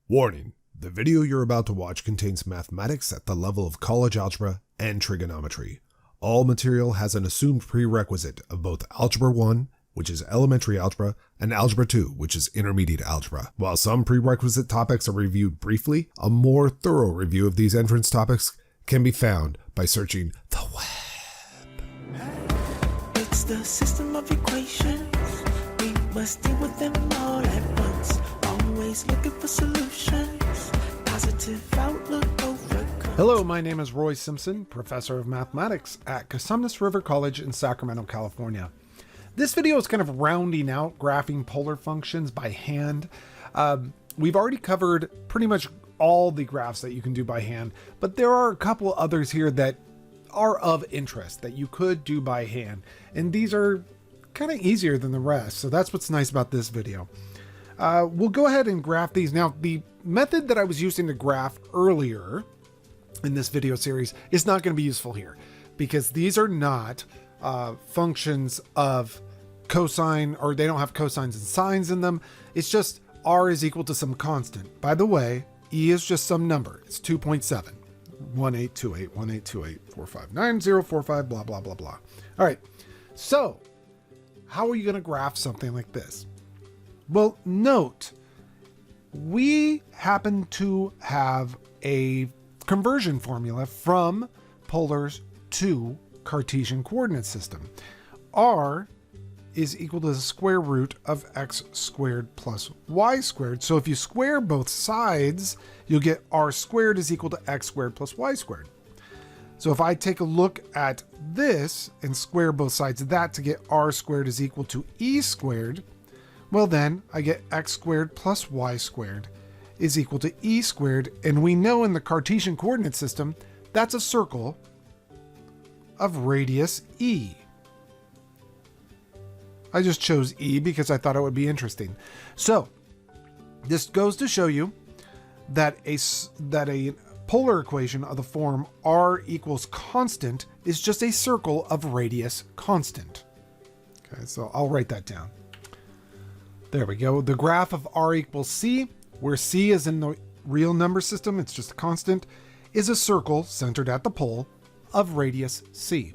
Warning, the video you're about to watch contains mathematics at the level of college algebra and trigonometry. All material has an assumed prerequisite of both Algebra 1, which is elementary algebra, and Algebra 2, which is intermediate algebra. While some prerequisite topics are reviewed briefly, a more thorough review of these entrance topics can be found by searching the web. It's the system of equations. We must deal with them all at once. Always looking for solutions. Positive outlook overcome. Hello, my name is Roy Simpson, professor of mathematics at Cosumnes River College in Sacramento, California. This video is kind of rounding out graphing polar functions by hand. We've already covered pretty much all the graphs that you can do by hand, but there are a couple others here that are of interest that you could do by hand, and these are kind of easier than the rest, so that's what's nice about this video. We'll go ahead and graph these. Now, the method that I was using to graph earlier in this video series is not going to be useful here, because these are not functions of cosine, or they don't have cosines and sines in them. It's just r is equal to some constant. By the way, e is just some number. It's 2.7. 1828, 1828, 459045, blah, blah, blah, blah. All right. So how are you going to graph something like this? Well, note, we happen to have a conversion formula from polars to Cartesian coordinate system. R is equal to the square root of x squared plus y squared. So if you square both sides, you'll get r squared is equal to x squared plus y squared. So if I take a look at this and square both sides of that to get r squared is equal to e squared, well then I get x squared plus y squared is equal to e squared. And we know in the Cartesian coordinate system, that's a circle of radius e. I just chose e because I thought it would be interesting. So this goes to show you that a polar equation of the form r equals constant is just a circle of radius constant. Okay, so I'll write that down. There we go. The graph of r equals c, where c is in the real number system, it's just a constant, is a circle centered at the pole of radius c.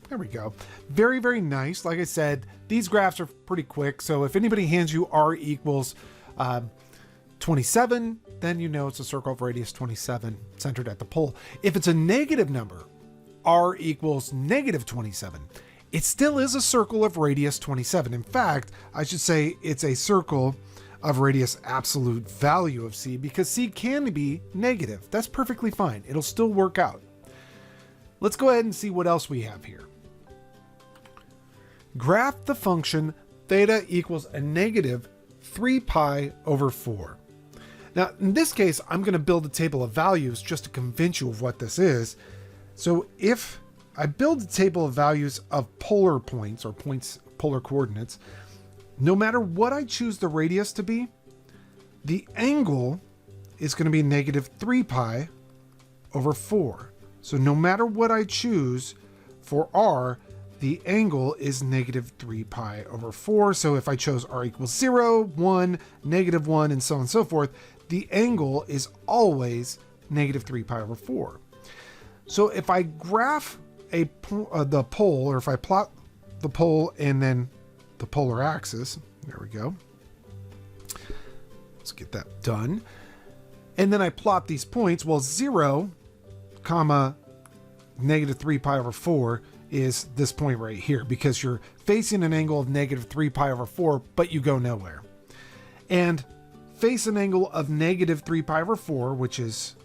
There we go. Very, very nice. Like I said, these graphs are pretty quick. So if anybody hands you r equals 27, then you know it's a circle of radius 27 centered at the pole. If it's a negative number, r equals negative 27, it still is a circle of radius 27. In fact, I should say it's a circle of radius absolute value of c, because c can be negative. That's perfectly fine. It'll still work out. Let's go ahead and see what else we have here. Graph the function theta equals a negative 3 pi over 4. Now, in this case, I'm going to build a table of values just to convince you of what this is. So if I build a table of values of polar points, or points, polar coordinates, no matter what I choose the radius to be, the angle is going to be negative 3 pi over 4. So no matter what I choose for r, the angle is negative 3 pi over 4. So if I chose r equals 0, 1, negative 1, and so on and so forth, the angle is always negative 3 pi over 4. So if I graph the pole, or if I plot the pole and then the polar axis, there we go. Let's get that done. And then I plot these points. Well, 0, comma, negative 3 pi over 4 is this point right here, because you're facing an angle of negative 3 pi over 4, but you go nowhere. And face an angle of negative 3 pi over 4, which is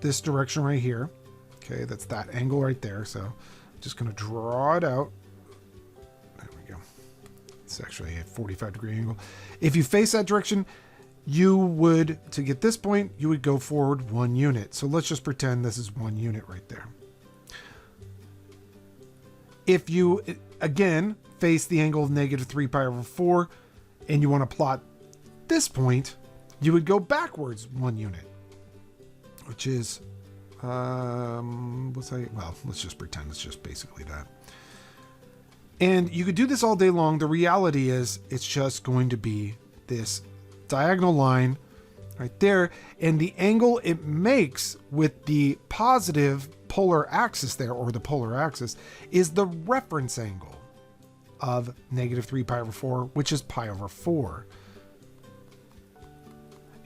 this direction right here. Okay, that's that angle right there. So I'm just going to draw it out. There we go. It's actually a 45-degree angle. If you face that direction, you would, to get this point, you would go forward 1 unit. So let's just pretend this is 1 unit right there. If you, again, face the angle of negative 3 pi over 4, and you want to plot this point, you would go backwards 1 unit, which is, well, let's just pretend it's just basically that. And you could do this all day long. The reality is it's just going to be this diagonal line right there. And the angle it makes with the positive polar axis there, or the polar axis, is the reference angle of negative 3 pi over 4, which is pi over 4.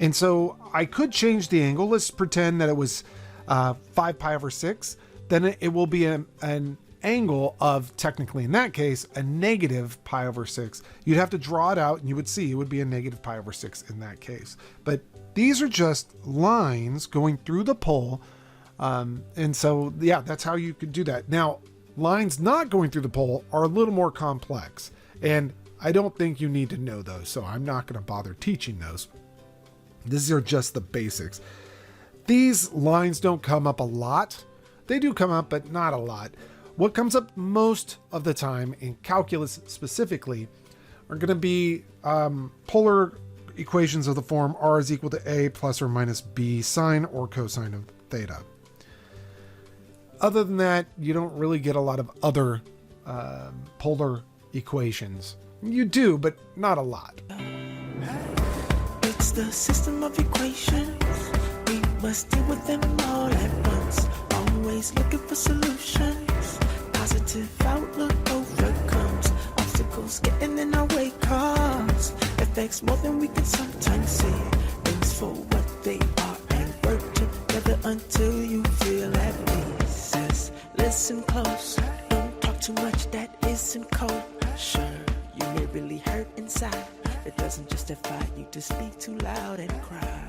And so I could change the angle. Let's pretend that it was 5 pi over 6. Then it will be an angle of, technically in that case, a negative pi over 6. You'd have to draw it out and you would see it would be a negative pi over 6 in that case. But these are just lines going through the pole. And so, yeah, that's how you could do that. Now, lines not going through the pole are a little more complex. And I don't think you need to know those, so I'm not going to bother teaching those. These are just the basics. These lines don't come up a lot. They do come up, but not a lot. What comes up most of the time in calculus specifically are going to be polar equations of the form r is equal to a plus or minus b sine or cosine of theta. Other than that, you don't really get a lot of other polar equations. You do, but not a lot. It's the system of equations. We must deal with them all at once. Always looking for solutions. Positive outlook overcomes obstacles getting in our way. Cause affects more than we can sometimes see. Things for what they are and work together until you feel at peace. Says, listen close. Don't talk too much that isn't cold. Sure, you may really hurt inside. It doesn't justify you to speak too loud and cry.